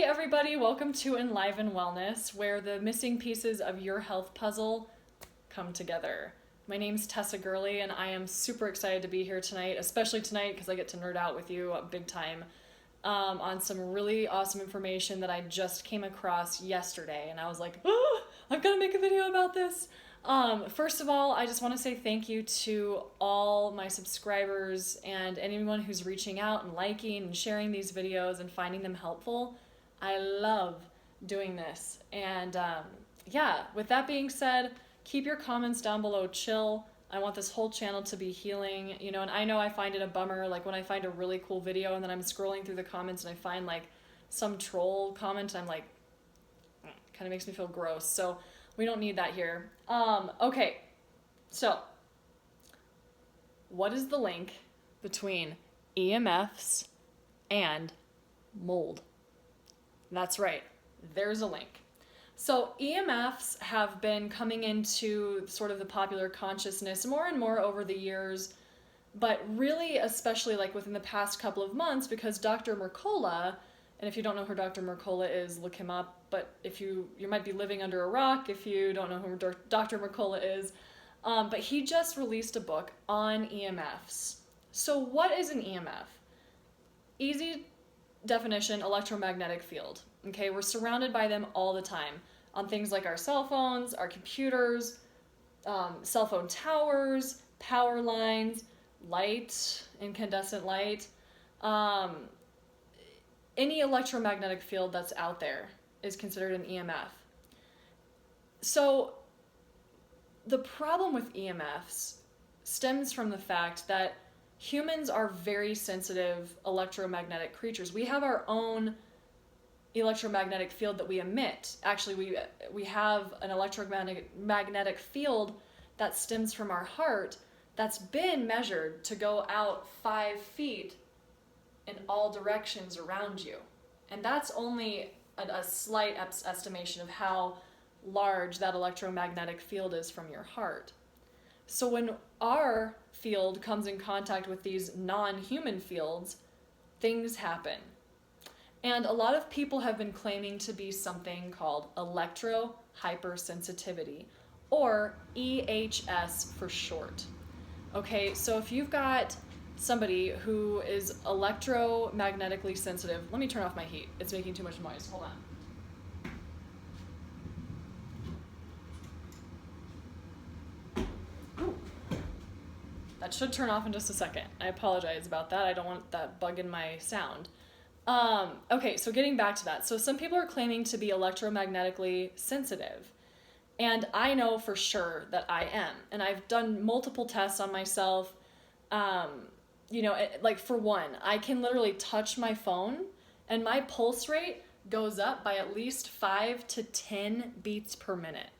everybody, welcome to Enliven Wellness, where the missing pieces of your health puzzle come together. My name's Tessa Gurley, and I am super excited to be here tonight, especially tonight because I get to nerd out with you big time on some really awesome information that I just came across yesterday, and I was like, oh, I've got to make a video about this. First of all, I just want to say thank you to all my subscribers and anyone who's reaching out and liking and sharing these videos and finding them helpful. I love doing this. And yeah, with that being said, keep your comments down below chill. I want this whole channel to be healing, you know, and I know I find it a bummer, like when I find a really cool video and then I'm scrolling through the comments and I find like some troll comment and I'm like, kind of makes me feel gross. So we don't need that here. Okay, so what is the link between EMFs and mold? That's right, there's a link. So EMFs have been coming into sort of the popular consciousness more and more over the years, but really especially like within the past couple of months, because Dr. Mercola, and if you don't know who Dr. Mercola is, look him up. But if you might be living under a rock if you don't know who Dr. Mercola is. But he just released a book on EMFs. So what is an EMF? Easy definition, electromagnetic field. Okay, we're surrounded by them all the time on things like our cell phones, our computers, cell phone towers, power lines, light, incandescent light. Any electromagnetic field that's out there is considered an EMF. So the problem with EMFs stems from the fact that humans are very sensitive electromagnetic creatures. We have our own electromagnetic field that we emit. Actually, we have an electromagnetic field that stems from our heart that's been measured to go out 5 feet in all directions around you. And that's only a slight estimation of how large that electromagnetic field is from your heart. So when our field comes in contact with these non-human fields, things happen. And a lot of people have been claiming to be something called electro-hypersensitivity, or EHS for short. Okay, so if you've got somebody who is electromagnetically sensitive, let me turn off my heat. It's making too much noise. Hold on. That should turn off in just a second. I apologize about that. I don't want that bug in my sound. Okay, so getting back to that. So some people are claiming to be electromagnetically sensitive. And I know for sure that I am. And I've done multiple tests on myself. You know, like for one, I can literally touch my phone and my pulse rate goes up by at least 5 to 10 beats per minute,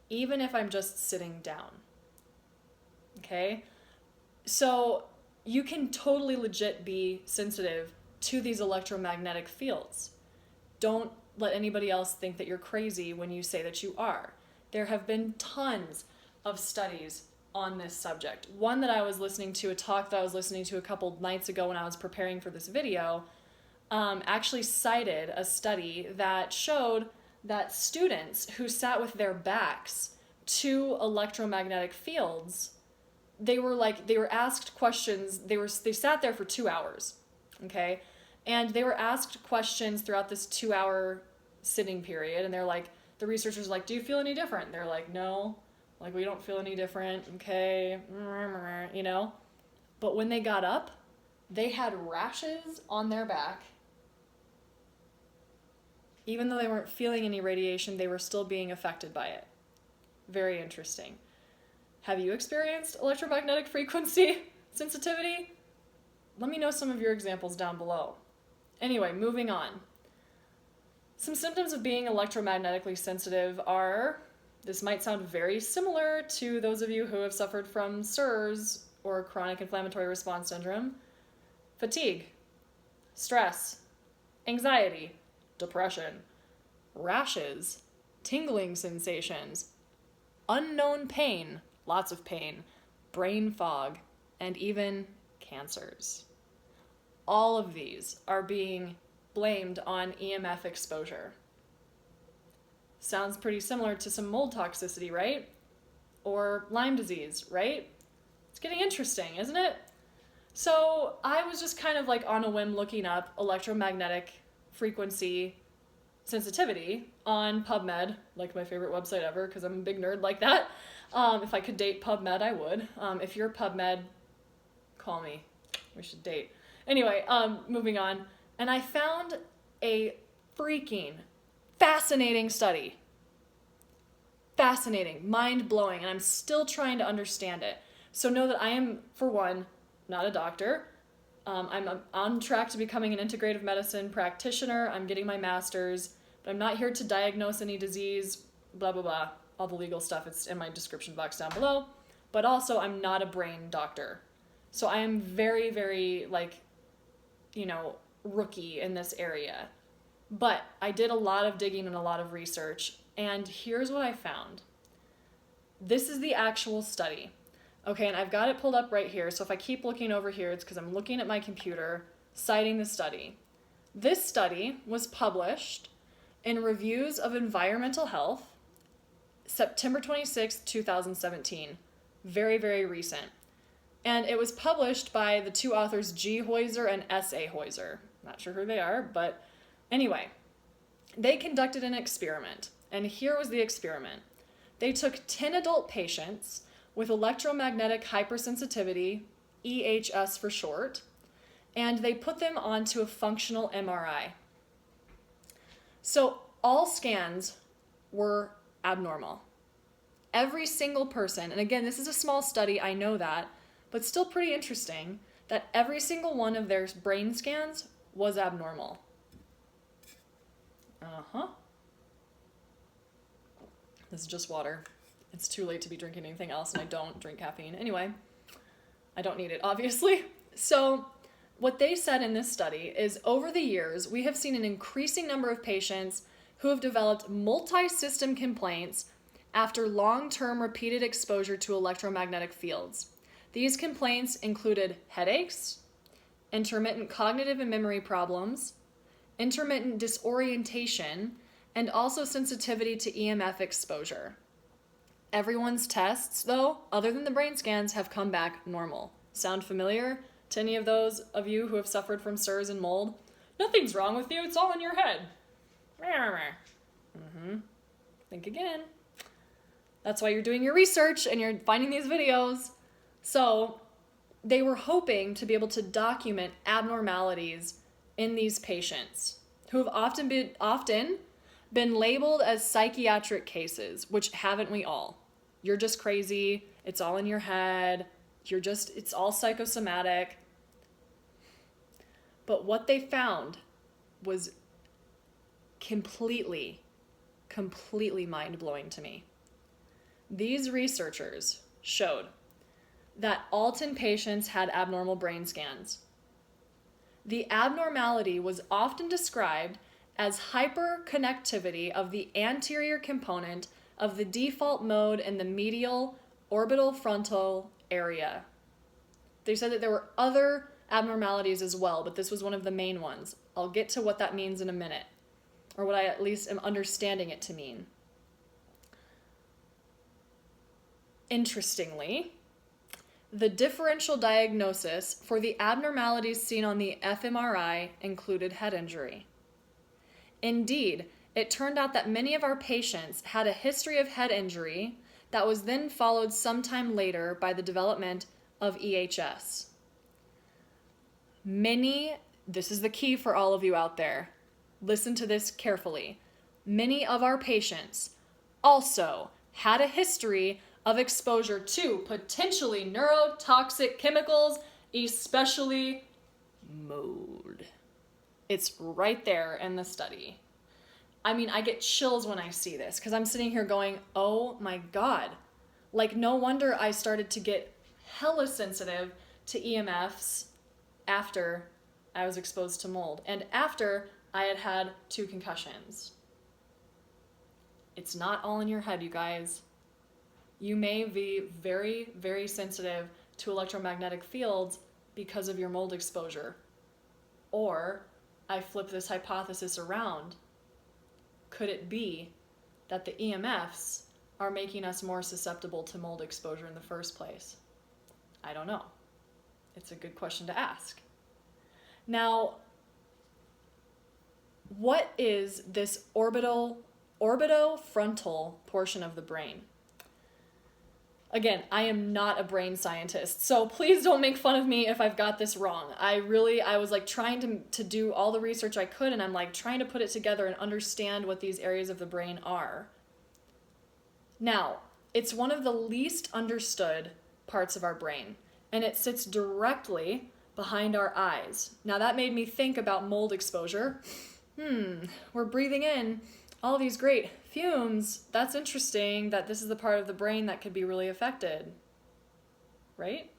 even if I'm just sitting down. Okay? So you can totally legit be sensitive to these electromagnetic fields. Don't let anybody else think that you're crazy when you say that you are. There have been tons of studies on this subject. One that I was listening to, a talk that I was listening to a couple nights ago when I was preparing for this video, actually cited a study that showed that students who sat with their backs to electromagnetic fields, they were asked questions, they sat there for 2 hours, okay? And they were asked questions throughout this 2-hour sitting period, and they're like, the researchers are like, do you feel any different? They're like, no. Like, we don't feel any different, okay, you know? But when they got up, they had rashes on their back. Even though they weren't feeling any radiation, they were still being affected by it. Very interesting. Have you experienced electromagnetic frequency sensitivity? Let me know some of your examples down below. Anyway, moving on. Some symptoms of being electromagnetically sensitive are, this might sound very similar to those of you who have suffered from CIRS or chronic inflammatory response syndrome: fatigue, stress, anxiety, depression, rashes, tingling sensations, unknown pain, lots of pain, brain fog, and even cancers. All of these are being blamed on EMF exposure. Sounds pretty similar to some mold toxicity, right? Or Lyme disease, right? It's getting interesting, isn't it? So I was just kind of like on a whim looking up electromagnetic frequency sensitivity on PubMed, like my favorite website ever, because I'm a big nerd like that. If I could date PubMed, I would. If you're PubMed, call me. We should date. Anyway, moving on. And I found a freaking fascinating study. Fascinating, mind-blowing, and I'm still trying to understand it. So know that I am, for one, not a doctor. I'm on track to becoming an integrative medicine practitioner. I'm getting my master's, but I'm not here to diagnose any disease, blah, blah, blah. All the legal stuff, it's in my description box down below. But also, I'm not a brain doctor. So I am very, very, rookie in this area. But I did a lot of digging and a lot of research, and here's what I found. This is the actual study. Okay, and I've got it pulled up right here, so if I keep looking over here, it's because I'm looking at my computer, citing the study. This study was published in Reviews of Environmental Health, September 26, 2017. Very, very recent. And it was published by the two authors G. Heuser and S. A. Heuser. Not sure who they are, but anyway. They conducted an experiment, and here was the experiment. They took 10 adult patients with electromagnetic hypersensitivity, EHS for short, and they put them onto a functional MRI. So all scans were abnormal. Every single person, and again, this is a small study, I know that, but still pretty interesting, that every single one of their brain scans was abnormal. This is just water. It's too late to be drinking anything else, and I don't drink caffeine. Anyway, I don't need it, obviously. So what they said in this study is over the years, we have seen an increasing number of patients who have developed multi-system complaints after long-term repeated exposure to electromagnetic fields. These complaints included headaches, intermittent cognitive and memory problems, intermittent disorientation, and also sensitivity to EMF exposure. Everyone's tests, though, other than the brain scans, have come back normal. Sound familiar to any of those of you who have suffered from SIRS and mold? Nothing's wrong with you, it's all in your head. Think again. That's why you're doing your research and you're finding these videos. So they were hoping to be able to document abnormalities in these patients who have often been labeled as psychiatric cases, which haven't we all? You're just crazy. It's all in your head. It's all psychosomatic. But what they found was completely mind-blowing to me. These researchers showed that all 10 patients had abnormal brain scans. The abnormality was often described as hyperconnectivity of the anterior component of the default mode in the medial orbital frontal area. They said that there were other abnormalities as well, but this was one of the main ones. I'll get to what that means in a minute, or what I at least am understanding it to mean. Interestingly, the differential diagnosis for the abnormalities seen on the fMRI included head injury. Indeed, it turned out that many of our patients had a history of head injury that was then followed sometime later by the development of EHS. This is the key for all of you out there. Listen to this carefully. Many of our patients also had a history of exposure to potentially neurotoxic chemicals, especially mold. It's right there in the study. I mean, I get chills when I see this because I'm sitting here going, oh my God. Like, no wonder I started to get hella sensitive to EMFs after I was exposed to mold and after I had had 2 concussions. It's not all in your head, you guys. You may be very, very sensitive to electromagnetic fields because of your mold exposure. Or I flip this hypothesis around. Could it be that the EMFs are making us more susceptible to mold exposure in the first place? I don't know. It's a good question to ask. Now, what is this orbitofrontal portion of the brain? Again, I am not a brain scientist, so please don't make fun of me if I've got this wrong. I was like trying to do all the research I could, and I'm like trying to put it together and understand what these areas of the brain are. Now, it's one of the least understood parts of our brain, and it sits directly behind our eyes. Now that made me think about mold exposure. We're breathing in all these great fumes. That's interesting that this is the part of the brain that could be really affected, right?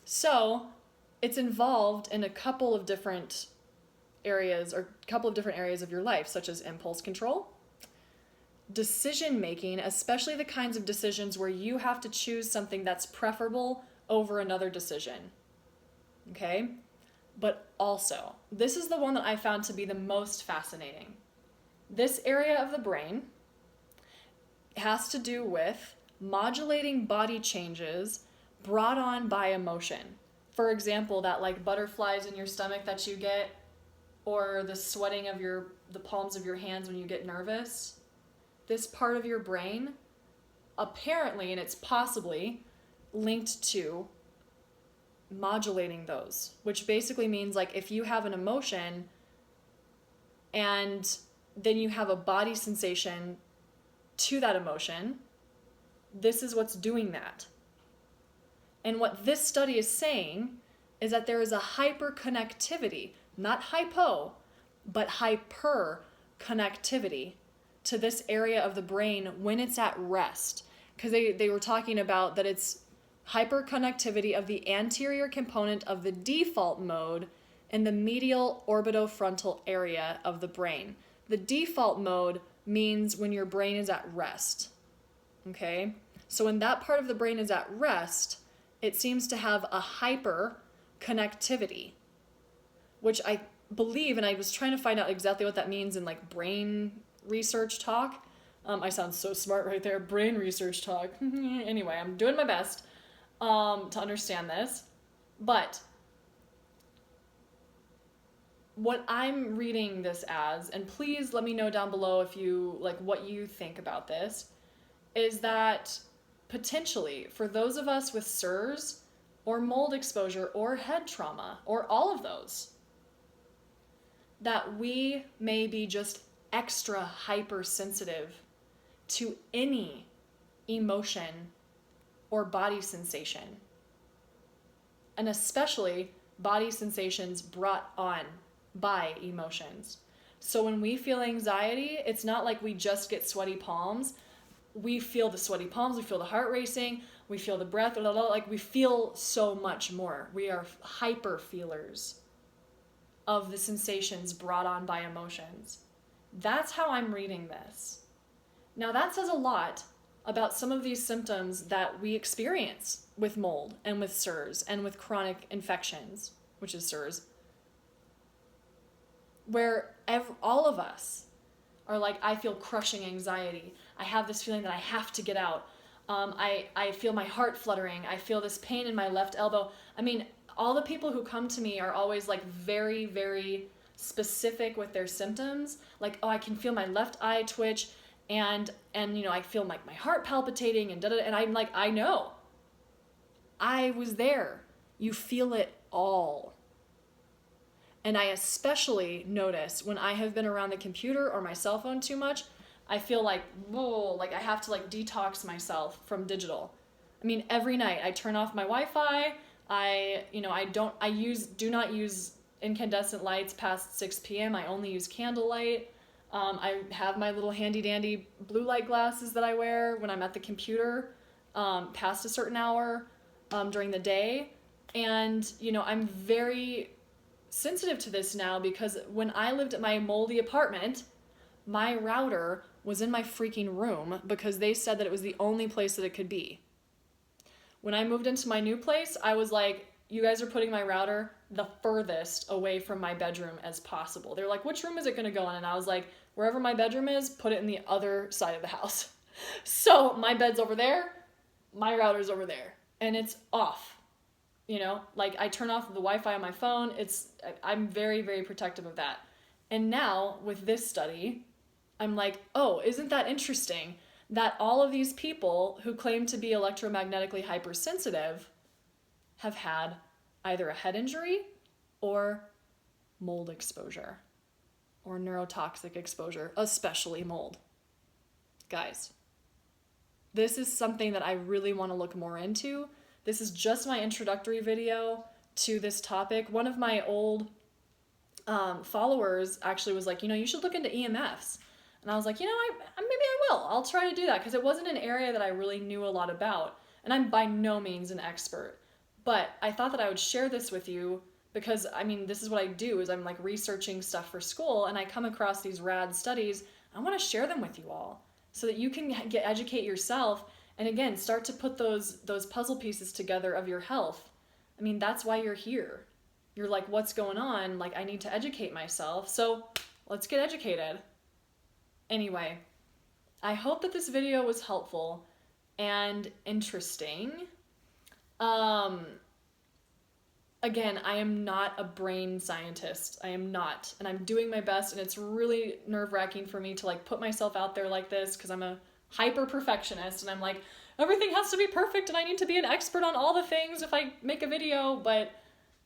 So it's involved in a couple of different areas of your life, such as impulse control, decision making, especially the kinds of decisions where you have to choose something that's preferable over another decision. Okay? But also, this is the one that I found to be the most fascinating. This area of the brain has to do with modulating body changes brought on by emotion. For example, that like butterflies in your stomach that you get, or the sweating of the palms of your hands when you get nervous. This part of your brain, apparently, and it's possibly linked to modulating those, which basically means like if you have an emotion and then you have a body sensation to that emotion, this is what's doing that. And what this study is saying is that there is a hyperconnectivity, not hypo, but hyper connectivity to this area of the brain when it's at rest. Because they were talking about that it's hyperconnectivity of the anterior component of the default mode in the medial orbitofrontal area of the brain. The default mode means when your brain is at rest. Okay? So when that part of the brain is at rest, it seems to have a hyperconnectivity, which I believe, and I was trying to find out exactly what that means in like brain research talk. I sound so smart right there, brain research talk. Anyway, I'm doing my best to understand this. But what I'm reading this as, and please let me know down below if you like what you think about this, is that potentially for those of us with SIRS or mold exposure or head trauma or all of those, that we may be just extra hypersensitive to any emotion or body sensation, and especially body sensations brought on by emotions. So when we feel anxiety, it's not like we just get sweaty palms. We feel the sweaty palms, we feel the heart racing, we feel the breath, like we feel so much more. We are hyper feelers of the sensations brought on by emotions. That's how I'm reading this. Now that says a lot about some of these symptoms that we experience with mold and with SIRS and with chronic infections, which is SIRS, where all of us are like, I feel crushing anxiety. I have this feeling that I have to get out. I feel my heart fluttering. I feel this pain in my left elbow. I mean, all the people who come to me are always like very, very specific with their symptoms. Like, oh, I can feel my left eye twitch, and you know, I feel like my heart palpitating and and I'm like, I know. I was there. You feel it all. And I especially notice when I have been around the computer or my cell phone too much, I feel like, whoa, like I have to like detox myself from digital. I mean, every night I turn off my Wi-Fi. I do not use incandescent lights past 6 p.m. I only use candlelight. I have my little handy dandy blue light glasses that I wear when I'm at the computer past a certain hour during the day. And, you know, I'm very sensitive to this now because when I lived at my moldy apartment, my router was in my freaking room because they said that it was the only place that it could be. When I moved into my new place, I was like, you guys are putting my router the furthest away from my bedroom as possible. They're like, which room is it going to go in? And I was like, wherever my bedroom is, put it in the other side of the house. So my bed's over there, my router's over there, and it's off. You know, like I turn off the Wi-Fi on my phone. I'm very, very protective of that. And now with this study, I'm like, oh, isn't that interesting that all of these people who claim to be electromagnetically hypersensitive have had either a head injury or mold exposure or neurotoxic exposure, especially mold. Guys, this is something that I really want to look more into. This is just my introductory video to this topic. One of my old followers actually was like, you should look into EMFs. And I was like, maybe I will. I'll try to do that because it wasn't an area that I really knew a lot about. And I'm by no means an expert. But I thought that I would share this with you because, this is what I do is I'm like researching stuff for school and I come across these rad studies. I want to share them with you all so that you can educate yourself and again, start to put those puzzle pieces together of your health. That's why you're here. You're like, what's going on? Like, I need to educate myself. So let's get educated. Anyway, I hope that this video was helpful and interesting. Again, I am not a brain scientist. I am not. And I'm doing my best, and it's really nerve-wracking for me to like put myself out there like this because I'm a hyper perfectionist and I'm like, everything has to be perfect and I need to be an expert on all the things if I make a video, but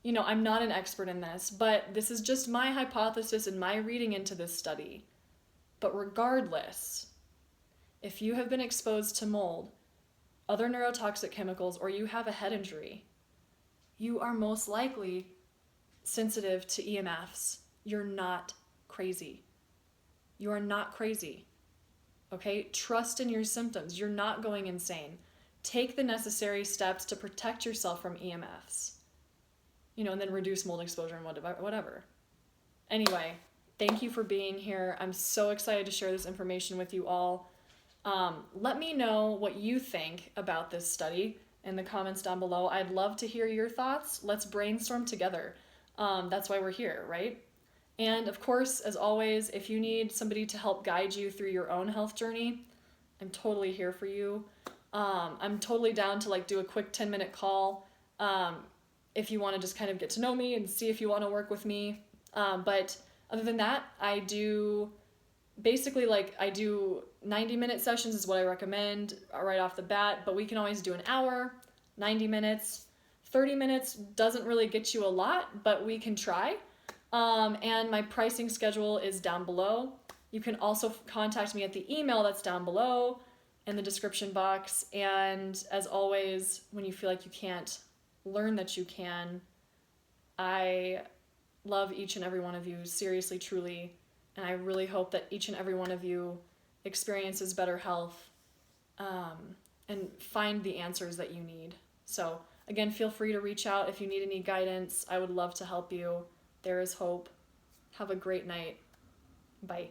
I'm not an expert in this, but this is just my hypothesis and my reading into this study. But regardless, if you have been exposed to mold, other neurotoxic chemicals, or you have a head injury, you are most likely sensitive to EMFs. You're not crazy. You are not crazy. Okay, trust in your symptoms. You're not going insane. Take the necessary steps to protect yourself from EMFs. And then reduce mold exposure and whatever. Anyway, thank you for being here. I'm so excited to share this information with you all. Let me know what you think about this study in the comments down below. I'd love to hear your thoughts. Let's brainstorm together. That's why we're here, right? And of course, as always, if you need somebody to help guide you through your own health journey, I'm totally here for you. I'm totally down to like do a quick 10-minute call if you want to just kind of get to know me and see if you want to work with me. But other than that, I do 90-minute sessions is what I recommend right off the bat, but we can always do an hour, 90 minutes, 30 minutes doesn't really get you a lot, but we can try. And my pricing schedule is down below. You can also contact me at the email that's down below in the description box. And as always, when you feel like you can't, learn that you can. I love each and every one of you, seriously, truly. And I really hope that each and every one of you experiences better health and find the answers that you need. So again, feel free to reach out if you need any guidance. I would love to help you. There is hope. Have a great night. Bye.